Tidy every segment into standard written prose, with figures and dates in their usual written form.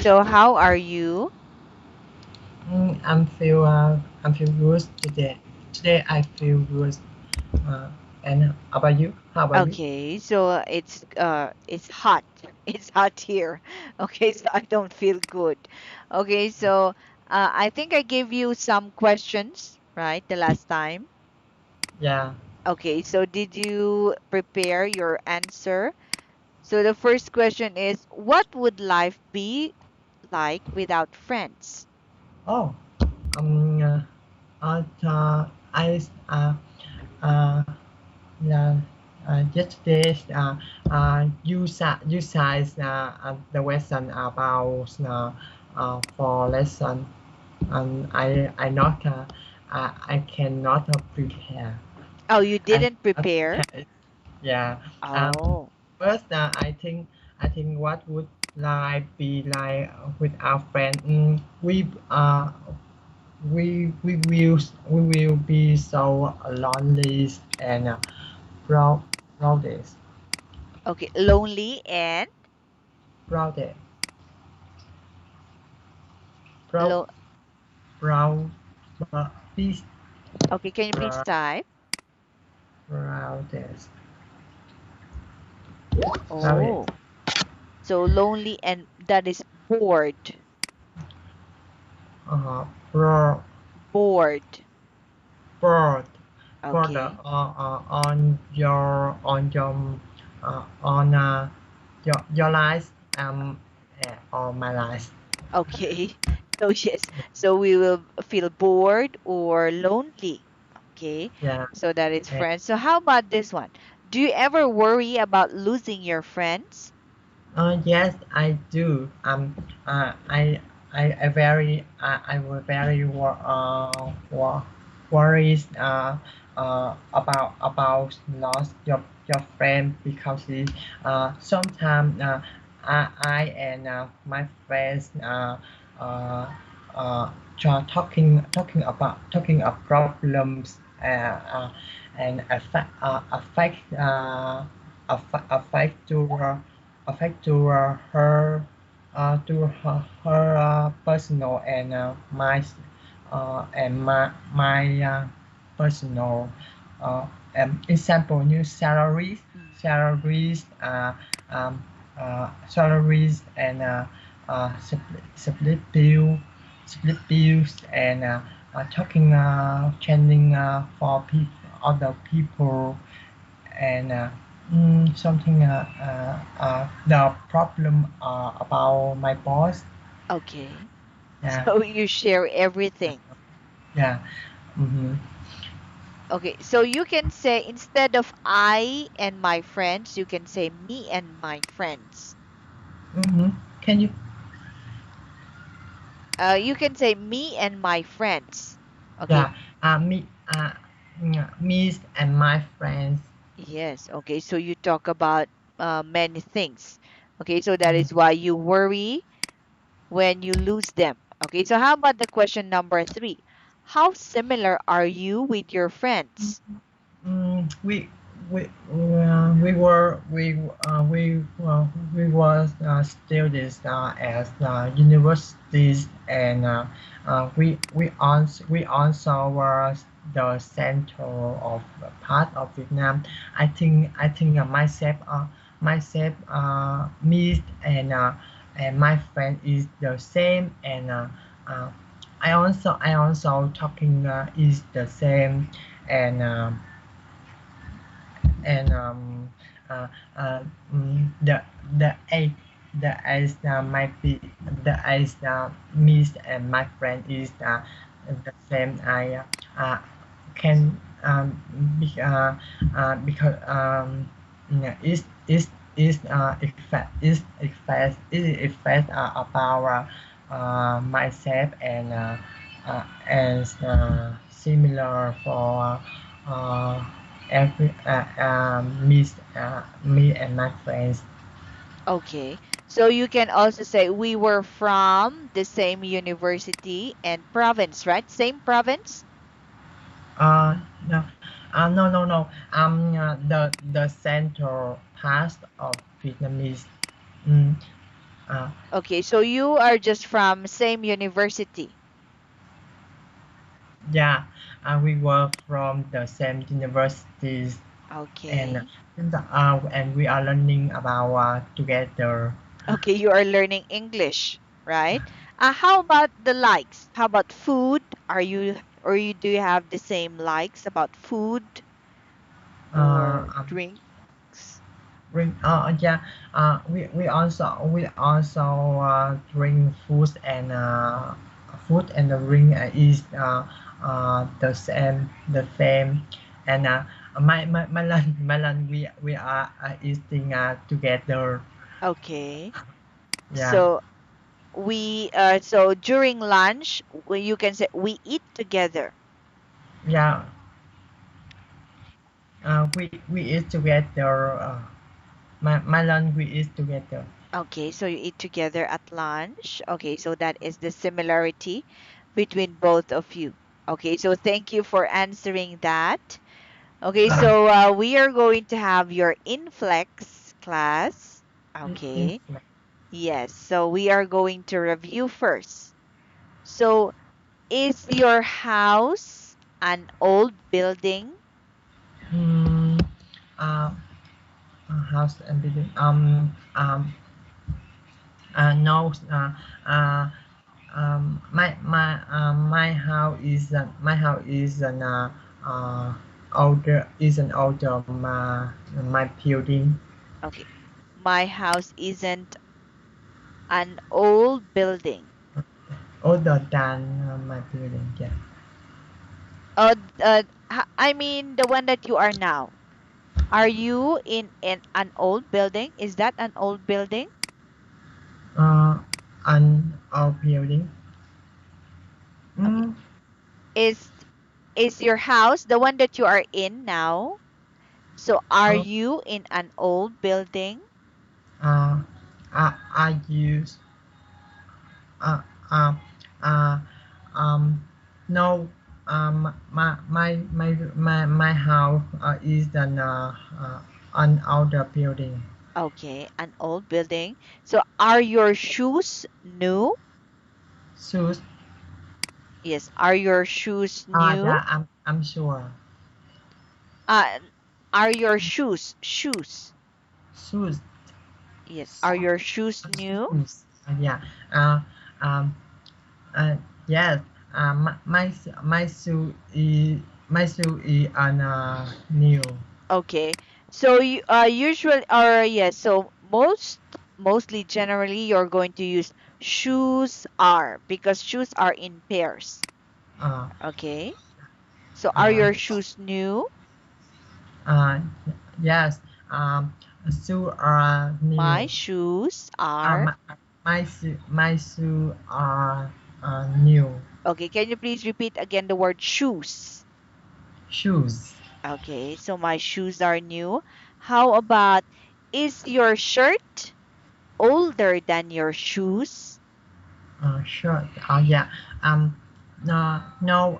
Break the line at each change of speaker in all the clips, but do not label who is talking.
So how are you?
I'm feel good today. Today I feel good. Uh, and how about you? How about you?
Okay, so it's hot. It's hot here. Okay, so I don't feel good. Okay, so I think I gave you some questions, right, the last time.
Yeah.
Okay, so did you prepare your answer? So the first question is, what would life be like without friends?
Oh. Um. I uh yeah. Yesterday you guys the lesson about for lesson and I not I cannot prepare.
Oh, you
I
didn't prepare?
prepare. Yeah. Um.
Oh,
First, I think what would life be like with our friend? We will be so lonely and proud proud
okay. Lonely and
proud proud
lo
proud peace
okay, can you please type?
proudest proudest
Oh, so lonely and that is bored.
pro
Bored.
proud proud
Okay.
on your life or my life.
Okay. So yes, so we will feel bored or lonely. Okay.
Yeah.
So that is
And,
friends. So how about this one? Do you ever worry about losing your friends?
yes, I do. I very I was very worried about lost your friend because sometimes I and my friends uh, talking about problems and affect to her personal and my personal uh, example new
Mm.
um, salaries and split bills and talking changing for other people and something the problem about my boss.
Okay.
Yeah.
So you share everything.
Yeah. Mm-hmm.
Okay. So you can say instead of I and my friends, you can say me and my friends.
Mm-hmm. Can you?
You can say me and my friends. Okay.
Yeah. Me and my friends.
Yes. Okay. So you talk about many things. Okay. So that
Mm,
is why you worry when you lose them. Okay. So how about the question number three? How similar are you with your friends?
mm, we was students at universities and we also were the center of part of Vietnam. I think myself me and my friend is the same and uh, I also talking is the same and and uh, uh, the age might be the age me and my friend is the same. I can because is effect about myself and similar for uh, every me and my friends.
Okay. So you can also say we were from the same university and province, right? Same province?
Uh, no, no. The central part of Vietnamese. Mm, Uh,
Okay, so you are just from same university.
yeah, we were from the same universities, and
Okay.
and we are learning about together.
Okay, you are learning English, right? How about the likes? How about food? Are you or you do you have the same likes about food
Uh,
or
um,
drinks?
yeah. We also drink food and the drink is the same, and my lunch we are eating together.
Okay.
Yeah.
So so during lunch, you can say we eat together.
Yeah. We eat together. My lunch we eat together.
Okay, so you eat together at lunch. Okay, so that is the similarity between both of you. Okay, so thank you for answering that. Okay,
Uh,
so we are going to have your inflex class.
in
Okay, yes, so we are going to review first. So, is your house an old building?
hmm, uh, house and building. No. My house is an older my building
Okay, my house isn't an old building.
older than my building. Yeah.
I mean the one that you are now. Are you in an old building? Is that an old building?
Uh, an old building.
Okay.
Mm,
Is is your house the one that you are in now? So are
uh,
you in an old building?
uh, I use uh, uh, uh, um, no, my house is an older building.
Okay, an old building. So are your shoes new?
Shoes.
Yes, are your shoes new?
Yeah, I'm sure.
Uh, are your shoes?
Shoes.
Yes, are your shoes new?
Shoes. Yeah. Uh, um. Uh, yes. My shoe is an new.
Okay. So you usually or yes, so mostly generally you're going to use shoes are because shoes are in pairs.
Uh,
Okay. So are
uh,
your shoes new?
uh, yes. Um, shoe are
My
new.
shoes
Uh,
are
my, my shoe are new.
okay. Can you please repeat again the word shoes?
Shoes.
Okay, so my shoes are new. How about is your shirt older than your shoes?
Sure. Yeah. Um. No. No.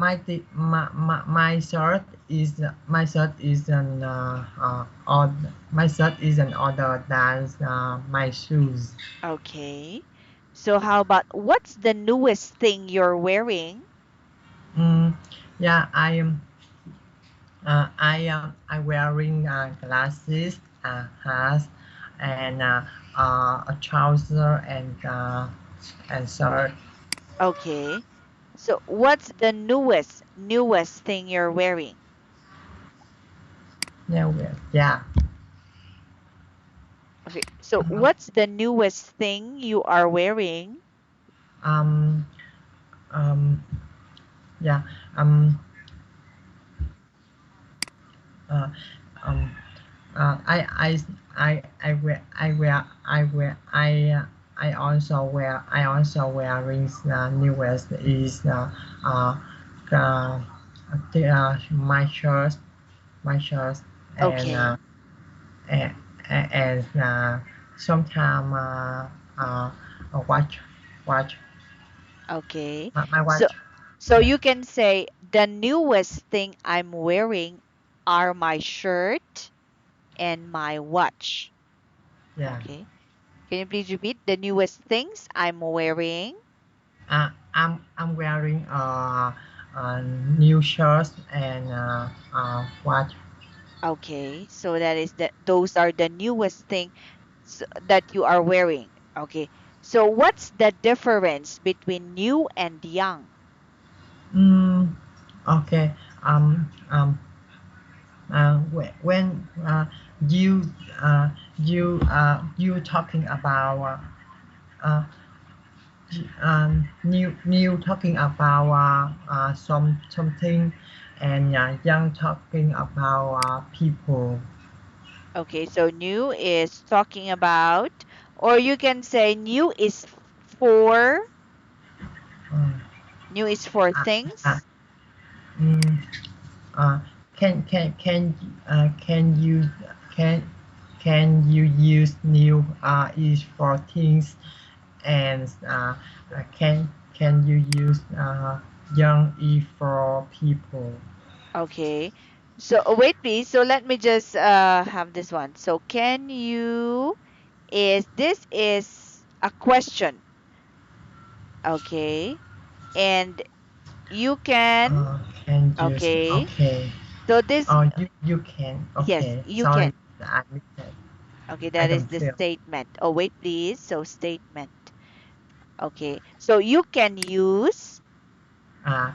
My shirt is an odd. My shirt is an older than my shoes.
Okay. So how about what's the newest thing you're wearing?
Mm, yeah. I wearing glasses, hats, and a trouser and shirt.
Okay. So what's the newest thing you're wearing?
Yeah. Yeah.
Okay. So
Uh,
what's the newest thing you are wearing?
um. Um. Yeah. Um. Uh. Um. I also wearing newest is uh, my shirt and
Okay.
and, and sometimes a watch
Okay.
my
So
watch.
so
Yeah.
you can say the newest thing I'm wearing are my shirt and my watch.
Yeah.
Okay. Can you please repeat the newest things I'm wearing?
I'm wearing new shirts and watch.
Okay, so that is those are the newest thing that you are wearing. Okay. So what's the difference between new and young?
Mm, okay. When you you talking about uh, new talking about something, and young talking about people.
Okay, so new is talking about, or you can say for
Uh,
new is for
uh, uh,
things.
mm, uh, can you can can you use new is for things, and can you use young e for people?
Okay. So wait, please. So let me just have this one. So can you is this is a question, okay? And you can,
Can use
okay.
okay.
So this,
Oh, you can.
yes,
Okay,
you
sorry,
can.
I missed it.
Okay,
I
that is
don't
the
feel.
statement. Oh, wait, please. So statement. Okay. So you can use,
Uh,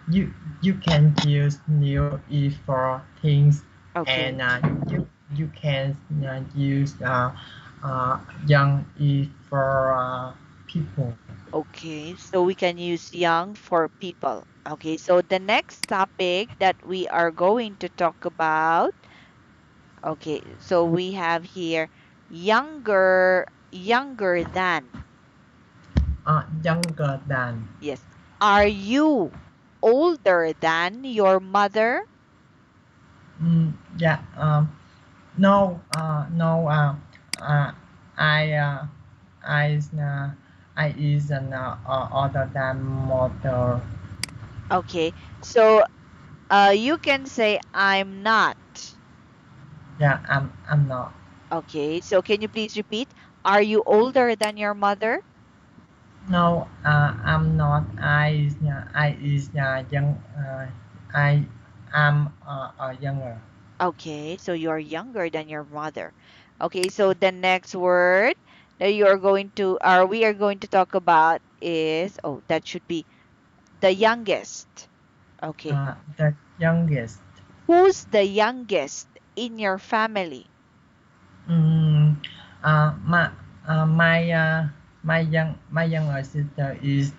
you can use new e for things, and
okay.
you can use young e for people.
Okay. So we can use young for people. Okay. So the next topic that we are going to talk about, okay. So we have here younger than.
Younger than.
Yes. Are you older than your mother?
Yeah. No. No. Uh, I. I. I is an other than mother.
Okay. So you can say I'm not.
Yeah. I'm not.
Okay. So can you please repeat? Are you older than your mother?
No, I'm not. I is young. I am younger.
Okay. So you're younger than your mother. Okay. So the next word that you are going to, or we are going to talk about is, oh, that should be the youngest. Okay.
The youngest.
Who's the youngest in your family?
Mm, uh, my my younger sister is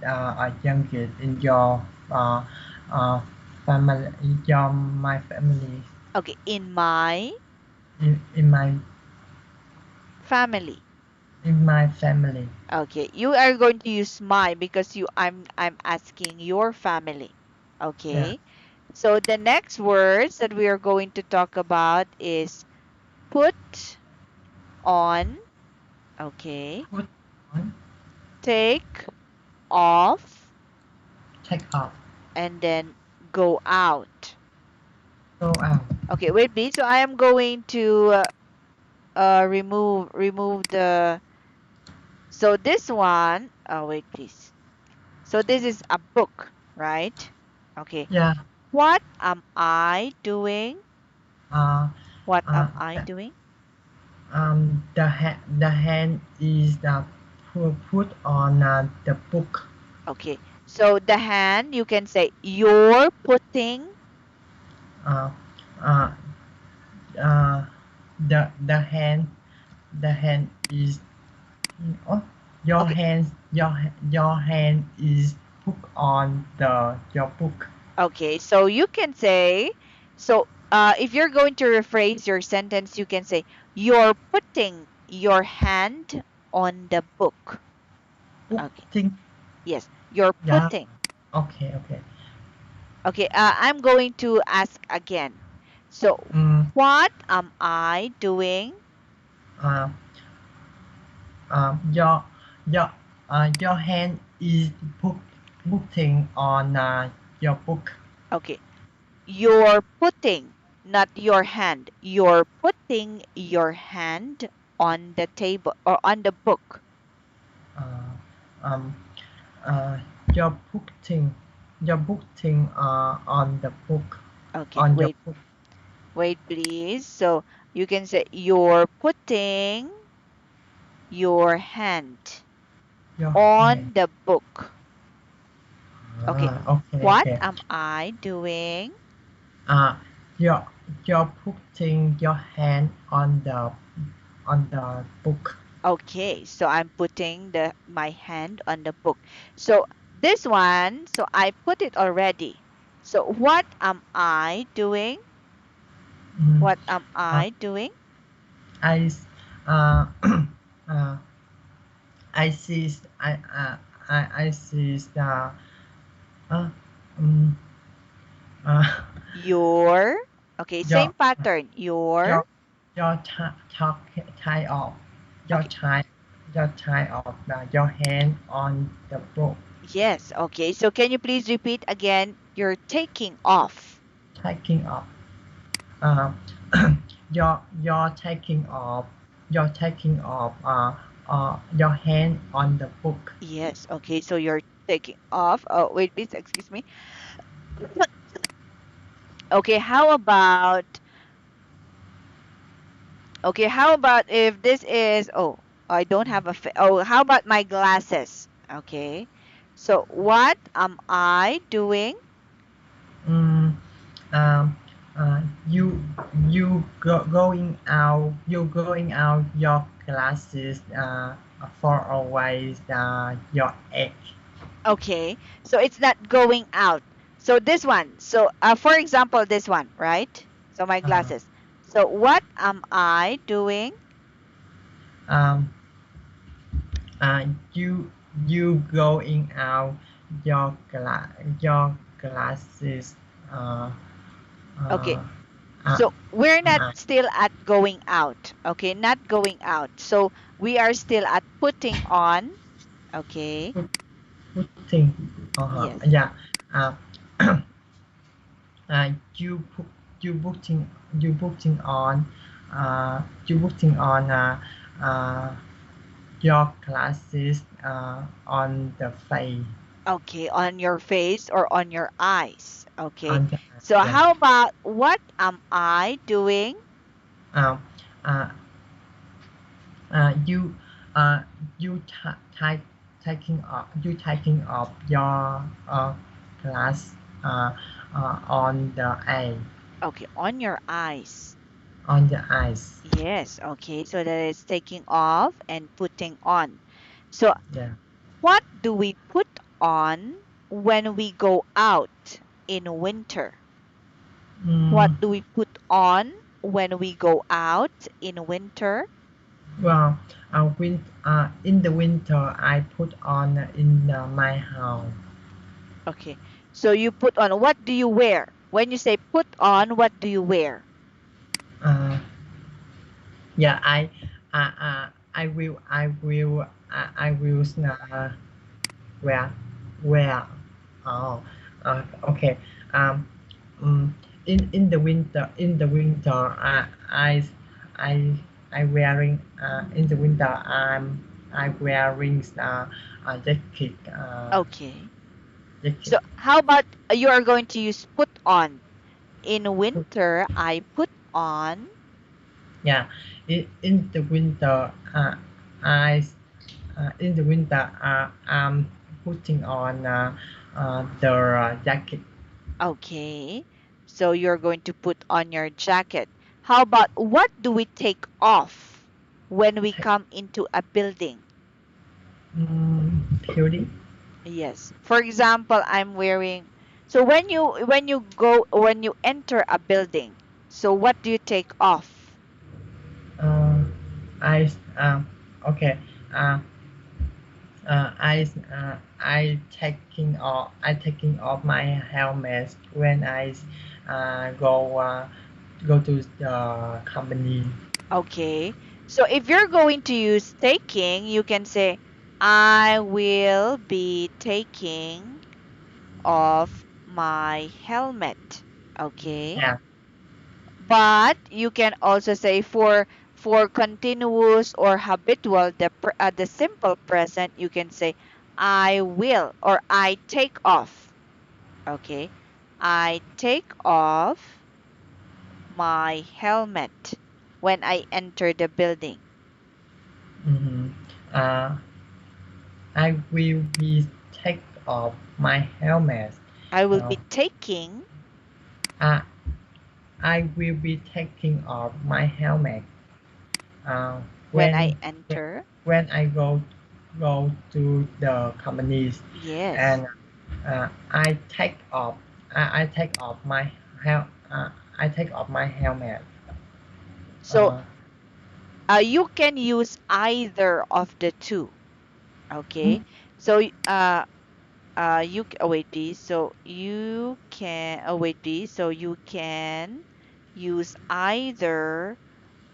youngest in your uh, uh, family. In your my family.
Okay. In my
In my
family.
family.
Okay, you are going to use my because I'm asking your family.
Yeah.
Okay. So the next words that we are going to talk about is put on, okay,
Put on.
take off,
Take off.
and then go out.
Go out.
Okay, wait, please. So I am going to remove the, so this one, oh wait, please. So this is a book, right? Okay.
Yeah.
What am I doing?
Uh,
What
uh,
am I doing?
the hand is put on the book.
Okay. So the hand, you can say you're putting.
Uh, uh, uh, the hand is oh,
Okay.
your hand is put on the your book.
Okay. So you can say, so if you're going to rephrase your sentence, you can say you're putting your hand on the book.
Book
Okay.
thing.
Yes, you're
Yeah.
putting.
Okay. Okay.
Okay. I'm going to ask again. So
Mm,
what am I doing?
uh, your your hand is put putting on your book.
Okay. You're putting, not your hand. You're putting your hand. on the table or on the book?
Uh, um, uh, you're putting on the book
Okay,
on your
wait,
book.
wait, please. So you can say you're putting your hand
Your hand.
on the book. Okay,
Okay,
what
okay.
am I doing?
Uh, you're putting your hand on the book.
Okay, so I'm putting the my hand on the book. So this one, so I put it already. So what am I doing?
Mm,
What am
uh,
I doing?
I s- uh, uh, I see I see the uh, um, uh,
Your, okay,
your
same pattern. Your,
your talk tie off your
okay,
tie off your hand on the book.
yes, okay. So can you please repeat again? You're taking off.
Taking off. Uh, you're taking off. You're taking off. Your hand on the book.
Yes, okay. So you're taking off. Oh, wait, please, excuse me. Okay, how about, okay, how about if this is, oh, I don't have a, oh, how about my glasses? Okay. So what am I doing?
Mm, um, you going out your glasses far away your edge.
Okay. So it's not going out. So this one. So for example, this one, right? So my
Uh,
glasses. So what am I doing?
um, uh, you going out your glasses uh,
Okay.
uh, uh,
So we're not
uh,
still at going out. Okay, not going out. So we are still at putting on. Okay.
put, putting
Yes.
yeah uh, you put you putting you putting on you putting on uh, your glasses on the face
Okay, on your face or on your eyes. Okay.
on the
So
yeah
how about what am I doing?
um, uh, you you taking off your glass on the eye
Okay, on your eyes.
on the eyes
Yes, okay. So that is taking off and putting on. So
yeah
what do we put on when we go out in winter? What
mm,
do we put on when we go out in winter?
well in the winter I put on in my house
Okay. So you put on, what do you wear? When you say put on, what do you wear?
uh, yeah I will wear wear oh okay um in the winter I I wearing in the winter I wearing a jacket
Okay.
jacket
So how about you are going to use put on? In
put,
winter, I put on.
yeah in the winter I in the winter I'm putting on the jacket
Okay. So you're going to put on your jacket. How about what do we take off when we come into a building?
building
Yes. For example, I'm wearing, so when you enter a building, so what do you take off?
uh, I okay uh, I taking off my helmet when I go to the company.
Okay. So if you're going to use taking, you can say, I will be taking off my helmet. Okay.
Yeah.
But you can also say For continuous or habitual, the simple present, you can say, I will or I take off. Okay. I take off my helmet when I enter the building.
Mm-hmm. Uh, I will be take off my helmet.
I will
Uh,
be taking
uh, I will be taking off my helmet uh,
when I
when when
enter.
when I go to the companies
Yes.
and I take off I take off my I take off my helmet.
So
Uh,
you can use either of the two. Okay.
mm,
So oh wait please. So you can oh wait please. So you can use either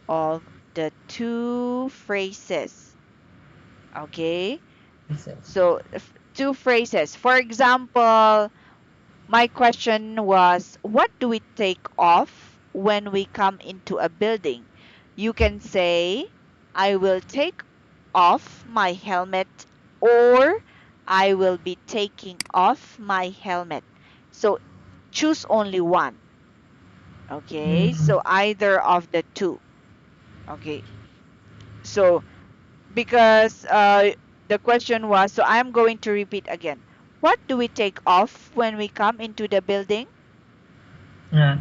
of the two phrases. Okay.
this is,
So two phrases. For example, my question was, what do we take off when we come into a building? You can say, I will take off my helmet, or I will be taking off my helmet. So choose only one. Okay.
mm,
So either of the two. Okay. So because the question was, so I'm going to repeat again. What do we take off when we come into the building?
uh,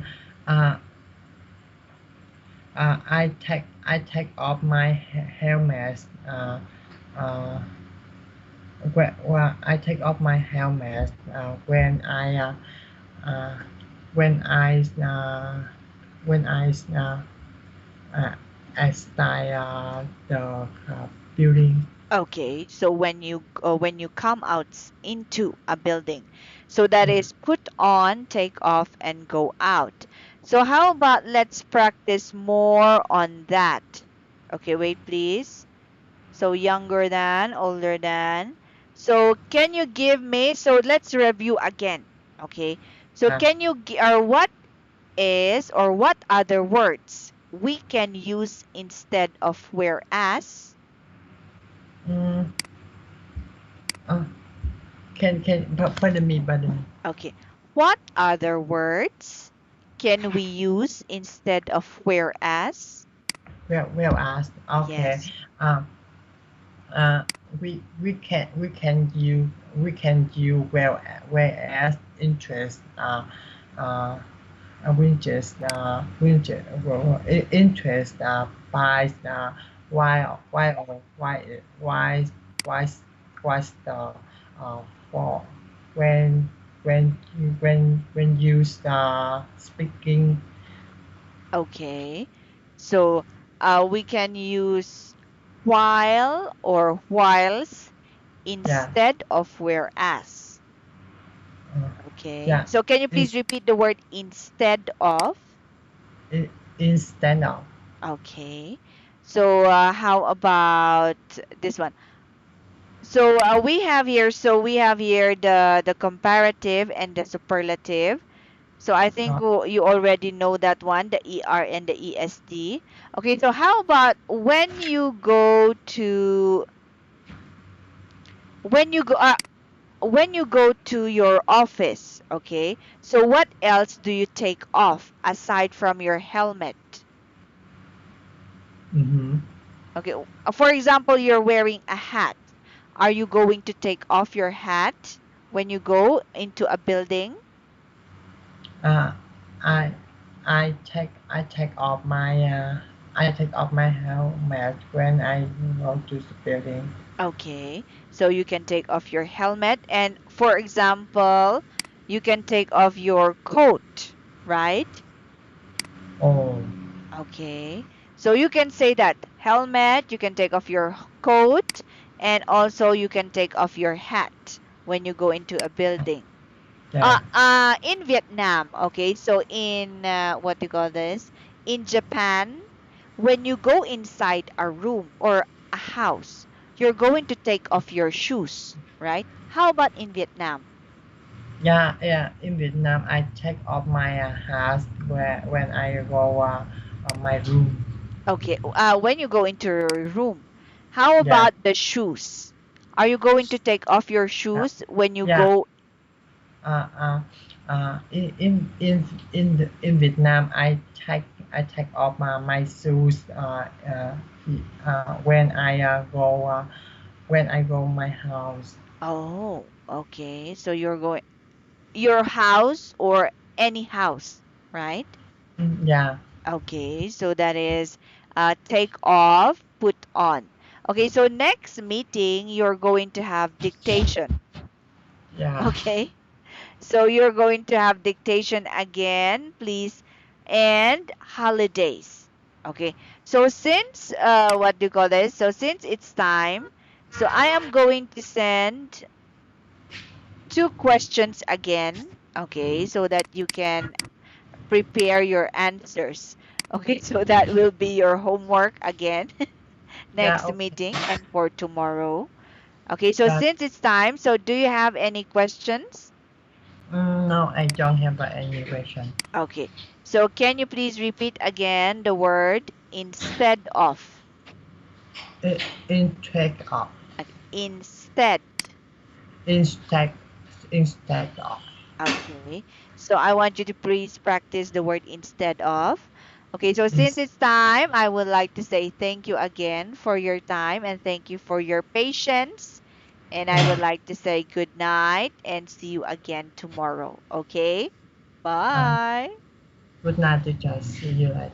uh, I take off my helmet. Uh, I take off my helmet uh, when when uh, I start the building.
Okay, so when you come out into a building, so that
Yeah,
is put on, take off, and go out. So how about let's practice more on that? Okay, wait, please. So younger than, older than. So can you give me? So let's review again. Okay. So
uh,
can you or what is or what other words we can use instead of whereas?
mm, uh, pardon me.
Okay. What other words can we use instead of whereas?
Well asked. Okay.
Yes.
Um, uh, we can use whereas interest uh, interest by why why the for when when you start speaking.
Okay. So we can use while or whilst
Yeah,
instead of whereas.
uh,
Okay.
yeah,
So can you please
is
repeat the word instead of?
instead of.
Okay. So how about this one? So we have here the comparative and the superlative. So I think
uh,
you already know that one, the ER and the ESD. Okay, so how about when you go when you go to your office, okay? So what else do you take off aside from your helmet?
mm-hmm.
Okay, for example, you're wearing a hat. Are you going to take off your hat when you go into a building?
uh, I I take off my helmet when I go to the building.
Okay, so you can take off your helmet, and for example, you can take off your coat, right?
Oh,
Okay, so you can say that helmet, you can take off your coat, and also you can take off your hat when you go into a building.
yeah.
In Vietnam, okay, so in what do you call this? In Japan, when you go inside a room or a house, you're going to take off your shoes, right? How about in Vietnam?
Yeah. In Vietnam, I take off my hat when I go my room.
Okay. When you go into your room, how
Yeah.
about the shoes? Are you going to take off your
Uh,
shoes when you
yeah.
go?
Uh, uh, in Vietnam, I take off my shoes when I go my house.
Oh, okay. So you're going your house or any house, right?
Yeah,
Okay. So that is take off, put on. Okay. So next meeting, you're going to have dictation.
yeah,
Okay. So you're going to have dictation again, please, and holidays. Okay. So since what do you call this? So since it's time, so I am going to send two questions again. Okay, so that you can prepare your answers. Okay, so that will be your homework again
yeah.
next
Okay.
meeting and for tomorrow. Okay, so
Yeah.
since it's time, so do you have any questions?
No, I don't have any question.
Okay. So can you please repeat again the word instead of?
In take off.
Okay. Instead.
Instead, instead of.
Okay. So I want you to please practice the word instead of. Okay. So
In,
since it's time, I would like to say thank you again for your time and thank you for your patience. And I would
yeah.
like to say good night and see you again tomorrow. Okay.
Uh,
Bye.
Good night, teacher. See you later.